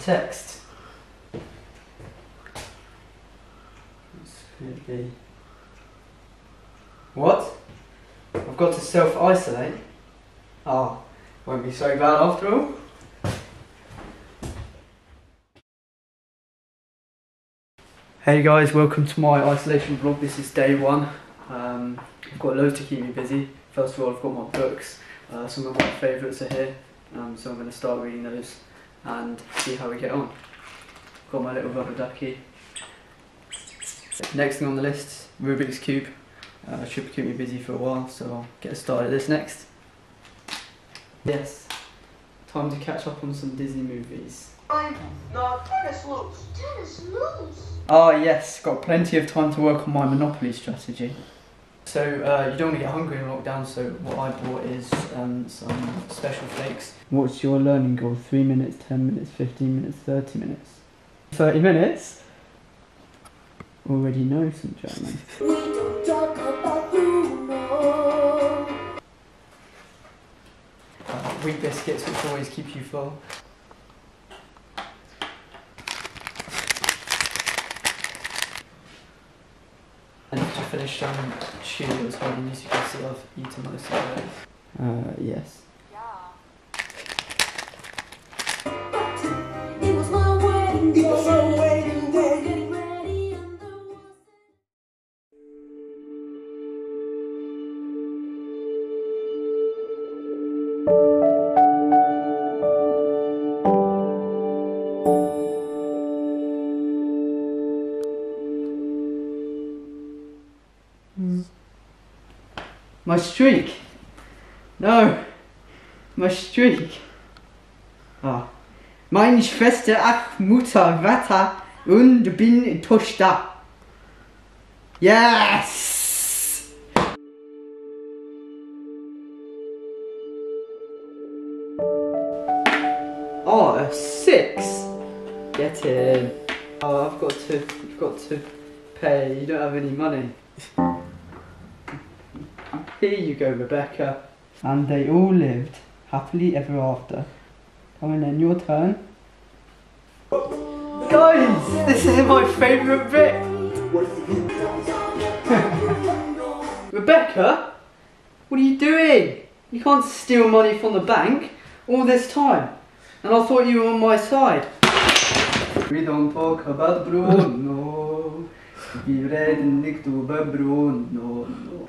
text. This could be... What? I've got to self-isolate? Oh, won't be so bad after all. Hey guys, welcome to my isolation vlog. This is day one. I've got loads to keep me busy. First of all, I've got my books. Some of my favourites are here, so I'm going to start reading those and see how we get on. Got my little rubber ducky. Next thing on the list, Rubik's Cube. Should keep me busy for a while, so I'll get started this next. Yes, time to catch up on some Disney movies. No, tennis loose. Tennis loose. Ah yes, got plenty of time to work on my Monopoly strategy. So you don't want to get hungry in lockdown, so what I bought is some special flakes. What's your learning goal? 3 minutes, 10 minutes, 15 minutes, 30 minutes? 30 minutes? Already know some German. We don't talk about Bruno. Wheat biscuits, which always keep you full. And to finish Cheerios, honey, as you can see I've eaten most of those. Yes. It was my wedding day. It was my wedding day. Getting ready and there was... My streak! No! My streak! Ah. Meine Schwester, ach Mutter, Vater und bin Tochter. Yes! Oh, a 6! Get in. Oh, I've got to pay. You don't have any money. Here you go, Rebecca. And they all lived happily ever after. Come on then, your turn. Guys, this is my favourite bit. Rebecca, what are you doing? You can't steal money from the bank all this time. And I thought you were on my side. We don't talk about Bruno. We read nicht über Bruno. No.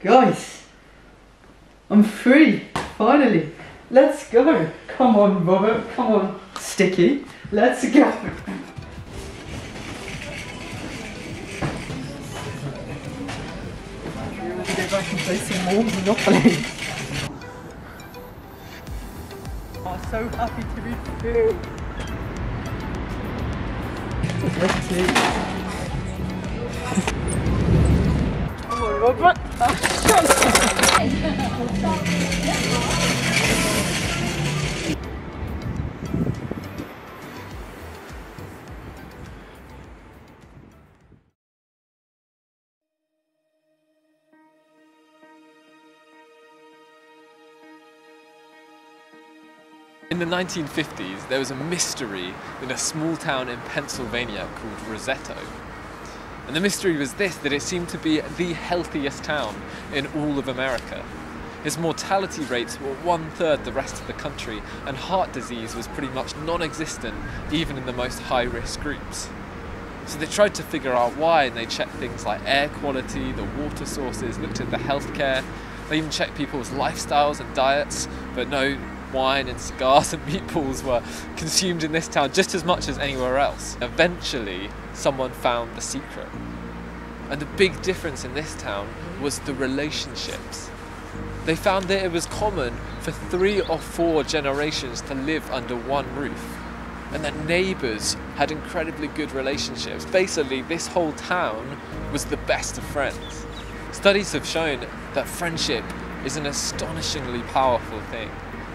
Guys, I'm free, finally. Let's go. Come on, Robert, come on, Sticky. Let's go. We're going to go back and play some more Monopoly. I'm so happy to be free. Let's see. Robert. In the 1950s, there was a mystery in a small town in Pennsylvania called Roseto. And the mystery was this, that it seemed to be the healthiest town in all of America. Its mortality rates were 1/3 the rest of the country, and heart disease was pretty much non-existent, even in the most high-risk groups. So they tried to figure out why, and they checked things like air quality, the water sources, looked at the healthcare. They even checked people's lifestyles and diets, but no, wine and cigars and meatballs were consumed in this town just as much as anywhere else. Eventually, someone found the secret. And the big difference in this town was the relationships. They found that it was common for 3 or 4 generations to live under one roof, and that neighbours had incredibly good relationships. Basically, this whole town was the best of friends. Studies have shown that friendship is an astonishingly powerful thing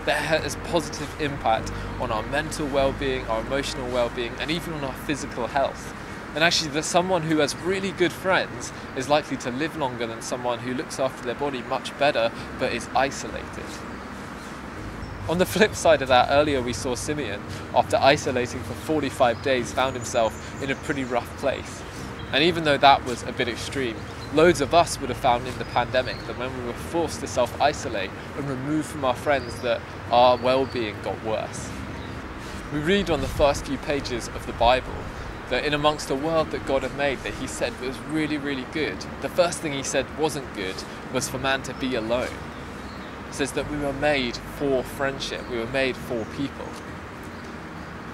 that has positive impact on our mental well-being, our emotional well-being, and even on our physical health. And actually that someone who has really good friends is likely to live longer than someone who looks after their body much better but is isolated. On the flip side of that, earlier we saw Simeon, after isolating for 45 days, found himself in a pretty rough place. And even though that was a bit extreme, loads of us would have found in the pandemic that when we were forced to self-isolate and remove from our friends, that our well-being got worse. We read on the first few pages of the Bible that in amongst a world that God had made that he said was really, really good, the first thing he said wasn't good was for man to be alone. It says that we were made for friendship, we were made for people.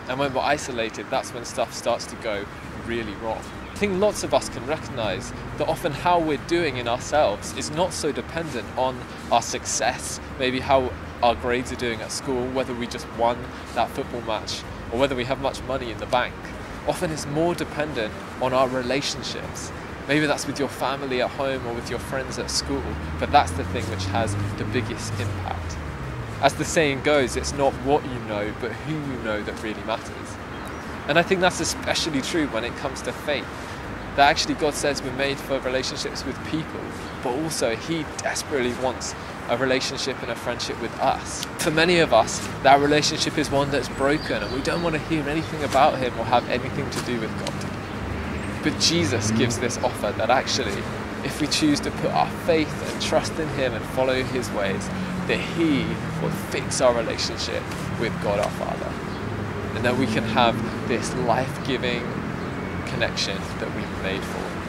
And when we're isolated, that's when stuff starts to go really wrong. I think lots of us can recognise that often how we're doing in ourselves is not so dependent on our success, maybe how our grades are doing at school, whether we just won that football match, or whether we have much money in the bank. Often it's more dependent on our relationships. Maybe that's with your family at home or with your friends at school, but that's the thing which has the biggest impact. As the saying goes, it's not what you know, but who you know that really matters. And I think that's especially true when it comes to faith. That actually God says we're made for relationships with people, but also he desperately wants a relationship and a friendship with us. For many of us, that relationship is one that's broken and we don't want to hear anything about him or have anything to do with God. But Jesus gives this offer that actually, if we choose to put our faith and trust in him and follow his ways, that he will fix our relationship with God our Father. And that we can have this life-giving connection that we were made for.